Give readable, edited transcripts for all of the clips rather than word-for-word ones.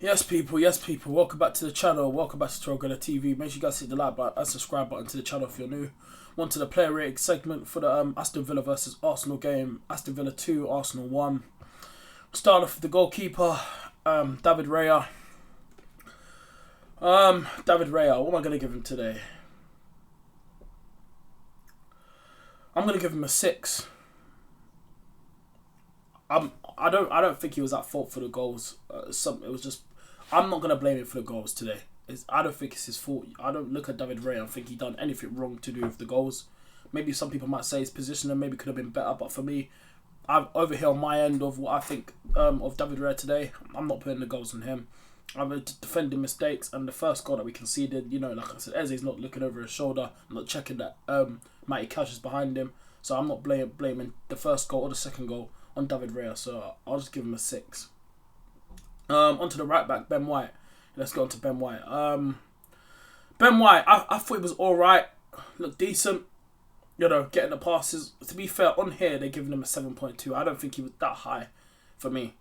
Yes, people, welcome back to the channel, welcome back to TyrellgunnerTV. Make sure you guys hit the like button and subscribe button to the channel if you're new. On to the player rating segment for the Aston Villa versus Arsenal game. Aston Villa 2, Arsenal 1. Start off with the goalkeeper, David Raya. David Raya, what am I going to give him today? I'm going to give him a 6. I don't think he was at fault for the goals. It was just, I'm not gonna blame him for the goals today. I don't think it's his fault. I don't look at David Ray and think he done anything wrong to do with the goals. Maybe some people might say his positioning maybe could have been better, but for me, I'm over here on my end of what I think of David Ray today. I'm not putting the goals on him. I'm defending mistakes, and the first goal that we conceded, you know, like I said, Eze's not looking over his shoulder, not checking that Matty Cash is behind him. So I'm not blaming the first goal or the second goal on David Raya, so I'll just give him a 6. Onto the right back, Ben White. Let's go on to Ben White. Ben White, I thought he was alright, looked decent, you know, getting the passes. To be fair, on here they're giving him a 7.2. I don't think he was that high for me.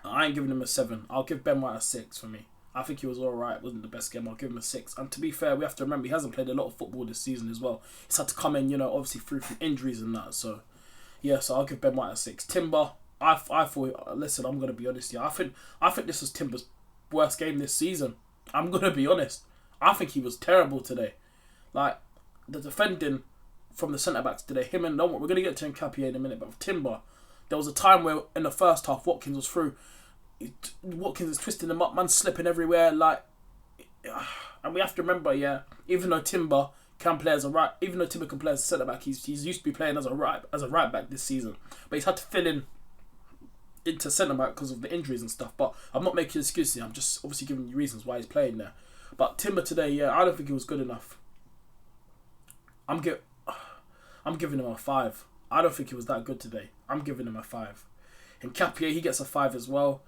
I ain't giving him a 7. I'll give Ben White a 6 for me. I think he was alright. It wasn't the best game. I'll give him a 6. And to be fair, we have to remember he hasn't played a lot of football this season as well. He's had to come in, you know, obviously through injuries and that, so yeah, so I'll give Ben White a 6. Timber, I thought, listen, I'm going to be honest here. I think this was Timber's worst game this season. I'm going to be honest. I think he was terrible today. Like, the defending from the centre-backs today, him and, we're going to get to Nkapie in a minute, but with Timber, there was a time where in the first half, Watkins was through. Watkins is twisting him up, man, slipping everywhere, like, and we have to remember, yeah, even though Timber can play as a right, even though Timber can play as a centre back, he's used to be playing as a right back this season, but he's had to fill into centre back because of the injuries and stuff. But I'm not making excuses here. I'm just obviously giving you reasons why he's playing there. But Timber today, yeah, I don't think he was good enough. I'm giving him a 5. I don't think he was that good today. I'm giving him a 5. And Nkapie, he gets a 5 as well.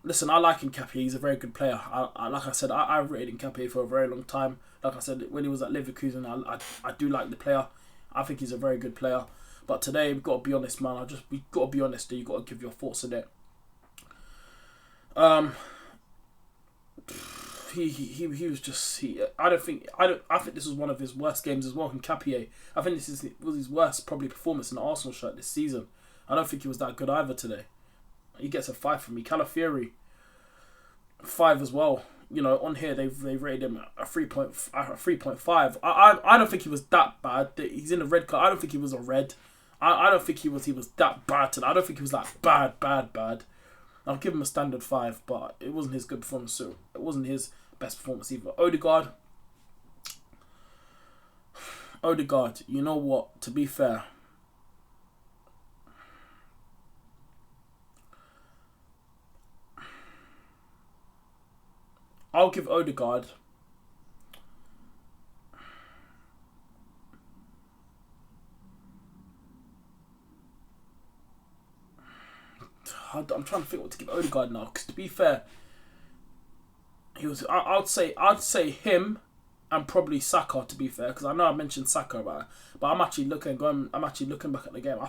Listen, I like Nkapie. He's a very good player. Like I said, I rated Nkapie for a very long time. Like I said, when he was at Leverkusen, I do like the player. I think he's a very good player. But today, we've got to be honest, man. We've got to be honest. You've got to give your thoughts on it. He was just I think this was one of his worst games as well. Nkapie, I think this was his worst probably performance in the Arsenal shirt this season. I don't think he was that good either today. He gets a 5 from me. Calafiori, 5 as well. You know, on here they've rated him a 3.5. I don't think he was that bad. He's in the red card. I don't think he was a red. I don't think he was that bad today. I don't think he was like bad. I'll give him a standard 5, but it wasn't his good performance. So it wasn't his best performance either. Odegaard, you know what? To be fair, I'll give Odegaard I'm trying to think what to give Odegaard now, because to be fair, he was. I'd say him and probably Saka, to be fair, because I know I mentioned Saka, but I'm actually looking back at the game. I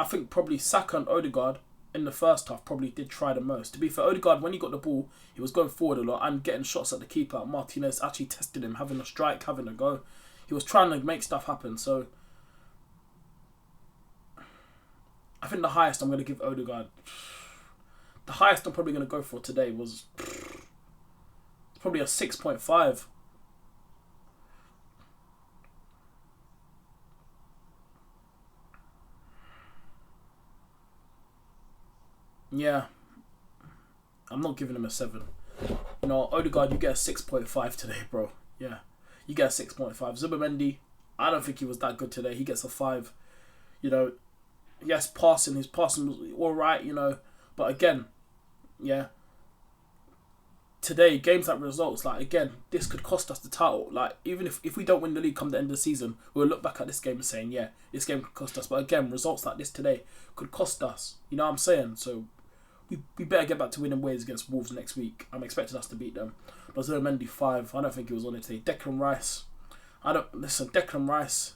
think probably Saka and Odegaard in the first half probably did try the most. To be fair, Odegaard, when he got the ball, he was going forward a lot and getting shots at the keeper. Martinez actually tested him, having a strike, having a go. He was trying to make stuff happen. So I think the highest I'm going to give Odegaard, the highest I'm probably going to go for today was probably a 6.5. Yeah, I'm not giving him a 7. You know, Odegaard, you get a 6.5 today, bro. Yeah, you get a 6.5. Zubimendi, I don't think he was that good today. He gets a 5. You know, yes, his passing was alright, you know, but again, yeah, today, games like results, like, again, this could cost us the title. Like, even if we don't win the league come the end of the season, we'll look back at this game and saying, yeah, this game could cost us. But again, results like this today could cost us. You know what I'm saying? So we better get back to winning ways against Wolves next week. I'm expecting us to beat them. But Zubimendi, 5. I don't think he was on it today. Declan Rice, Declan Rice,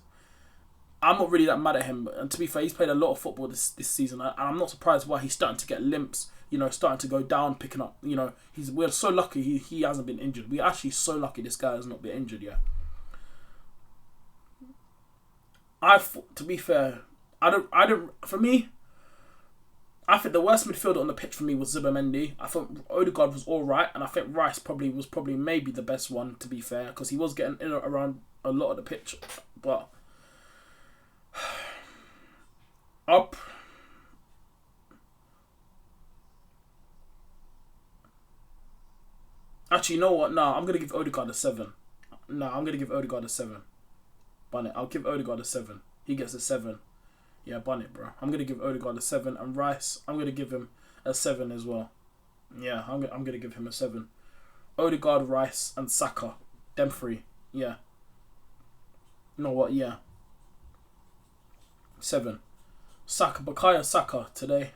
I'm not really that mad at him. And to be fair, he's played a lot of football this season, and I'm not surprised why he's starting to get limps. You know, starting to go down, picking up. You know, we're so lucky he hasn't been injured. We're actually so lucky this guy has not been injured yet. To be fair, For me, I think the worst midfielder on the pitch for me was Zubimendi. I thought Odegaard was all right, and I think Rice was probably maybe the best one, to be fair, because he was getting in and around a lot of the pitch. But up. Actually, you know what? No, I'm gonna give Odegaard a 7. No, I'm gonna give Odegaard a 7. Bun it. I'll give Odegaard a 7. He gets a 7. Yeah, bun it, bro. I'm gonna give Odegaard a 7, and Rice, I'm gonna give him a 7 as well. Yeah, I'm gonna give him a 7. Odegaard, Rice, and Saka, them three. Yeah. You know what? Yeah. 7. Bukayo Saka today.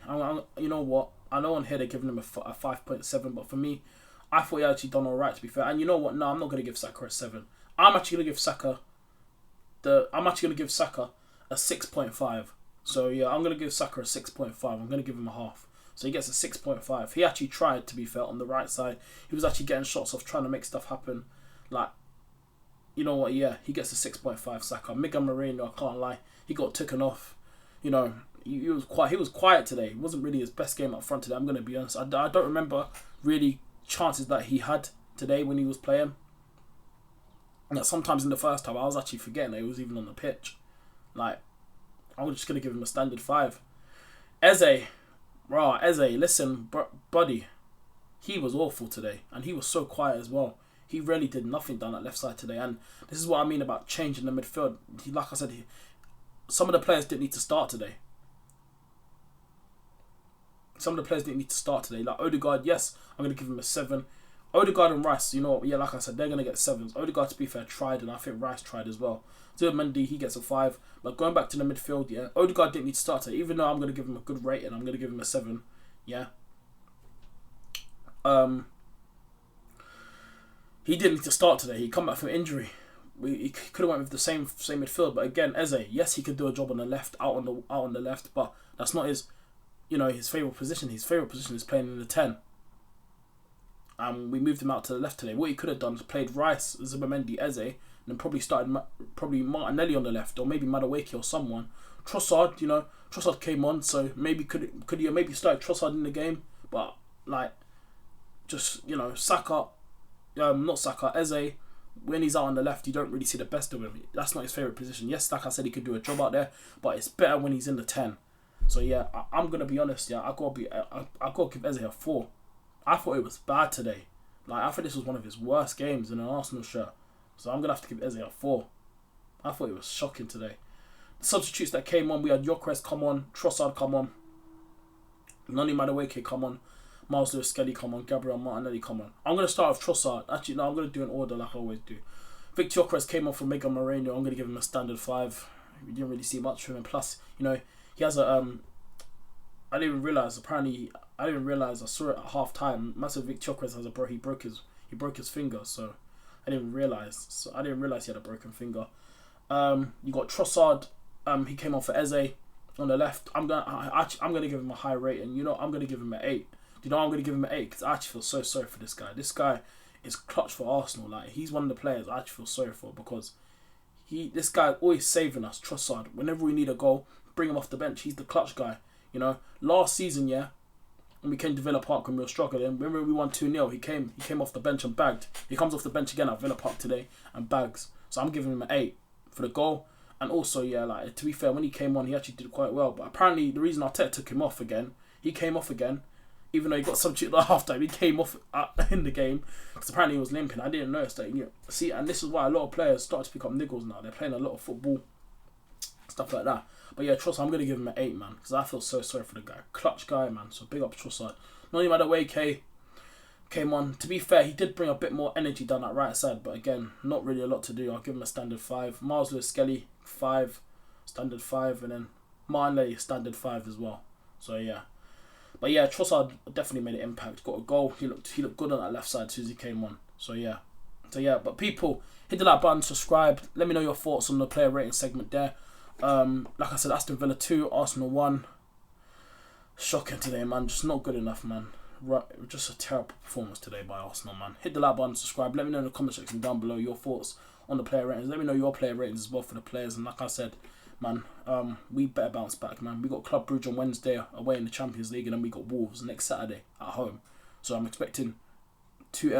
You know what? I know on here they're giving him a 5.7, but for me, I thought he actually done all right, to be fair. And you know what? No, I'm not gonna give Saka a 7. I'm actually gonna give Saka a 6.5. So yeah, I'm gonna give Saka a 6.5. I'm gonna give him a half. So he gets a 6.5. He actually tried, to be fair, on the right side. He was actually getting shots off, trying to make stuff happen. Like, you know what? Yeah, he gets a 6.5. Saka. Miguel Moreno, I can't lie, he got taken off. You know, he was quiet today. It wasn't really his best game up front today. I'm gonna be honest. I don't remember really chances that he had today when he was playing. And that sometimes in the first half, I was actually forgetting that he was even on the pitch. Like, I'm just going to give him a standard 5. Eze, listen, buddy. He was awful today. And he was so quiet as well. He really did nothing down that left side today. And this is what I mean about changing the midfield. Like I said, some of the players didn't need to start today. Like Odegaard, yes, I'm going to give him a 7. Odegaard and Rice, you know, yeah, like I said, they're going to get 7s. Odegaard, to be fair, tried, and I think Rice tried as well. Mendy, he gets a 5. But going back to the midfield, yeah, Odegaard didn't need to start today. Even though I'm going to give him a good rating, I'm going to give him a 7. Yeah. He didn't need to start today. He come back from injury. He could have went with the same midfield, but again, Eze, yes, he could do a job on the left, out on the left, but that's not his, his favourite position. His favourite position is playing in the 10. We moved him out to the left today. What he could have done is played Rice, Zubimendi, Eze, and then probably started Martinelli on the left, or maybe Madueke or someone. Trossard, Trossard came on, so maybe could he maybe started Trossard in the game, but like, just Saka, not Saka, Eze. When he's out on the left, you don't really see the best of him. That's not his favourite position. Yes, like I said, he could do a job out there, but it's better when he's in the 10. So yeah, I'm gonna be honest. Yeah, I gotta give Eze a 4. I thought it was bad today. Like, I think this was one of his worst games in an Arsenal shirt. So I'm gonna have to give Eze a 4. I thought it was shocking today. The substitutes that came on, we had Gyökeres come on, Trossard come on, Noni Madueke come on, Miles Lewis-Skelly come on, Gabriel Martinelli come on. I'm going to start with Trossard. Actually, no, I'm going to do an order like I always do. Victor Gyökeres came on for Miguel Moreno. I'm going to give him a standard 5. We didn't really see much from him. Plus, he has a... I didn't even realise, I saw it at half time. Massive Victor Gyökeres has he broke his finger, so I didn't realise. he had a broken finger. You got Trossard, he came on for Eze on the left. I'm gonna give him a high rating. I'm gonna give him an 8. I'm going to give him an 8 because I actually feel so sorry for this guy. This guy is clutch for Arsenal. Like, he's one of the players I actually feel sorry for because this guy is always saving us. Trossard, whenever we need a goal, bring him off the bench. He's the clutch guy. Last season, yeah, when we came to Villa Park when we were struggling, remember we won 2-0. He came off the bench and bagged. He comes off the bench again at Villa Park today and bags. So I'm giving him an 8 for the goal. And also, yeah, like, to be fair, when he came on, he actually did quite well. But apparently, the reason Arteta took him off again, even though he got substituted at half time, he came off in the game because apparently he was limping. I didn't notice that. See, and this is why a lot of players start to pick up niggles now. They're playing a lot of football, stuff like that. But yeah, Trossard, I'm going to give him an 8, man, because I feel so sorry for the guy. Clutch guy, man. So big up Trossard. Not even the way came on. To be fair, he did bring a bit more energy down that right side, but again, not really a lot to do. I'll give him a standard 5. Miles Lewis-Skelly, 5, standard 5, and then Martinelli, standard 5 as well. So yeah. But yeah, Trossard definitely made an impact. Got a goal. He looked good on that left side as soon as he came on. So yeah. But people, hit the like button, subscribe. Let me know your thoughts on the player rating segment there. Like I said, Aston Villa 2, Arsenal 1. Shocking today, man. Just not good enough, man. Right, just a terrible performance today by Arsenal, man. Hit the like button, subscribe. Let me know in the comment section down below your thoughts on the player ratings. Let me know your player ratings as well for the players. And like I said, man, we better bounce back, man. We got Club Brugge on Wednesday away in the Champions League, and then we got Wolves next Saturday at home. So I'm expecting two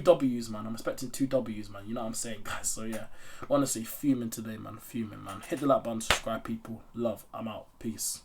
W's, man. I'm expecting 2 W's, man. You know what I'm saying, guys? So yeah, honestly, fuming today, man. Fuming, man. Hit the like button, subscribe, people. Love. I'm out. Peace.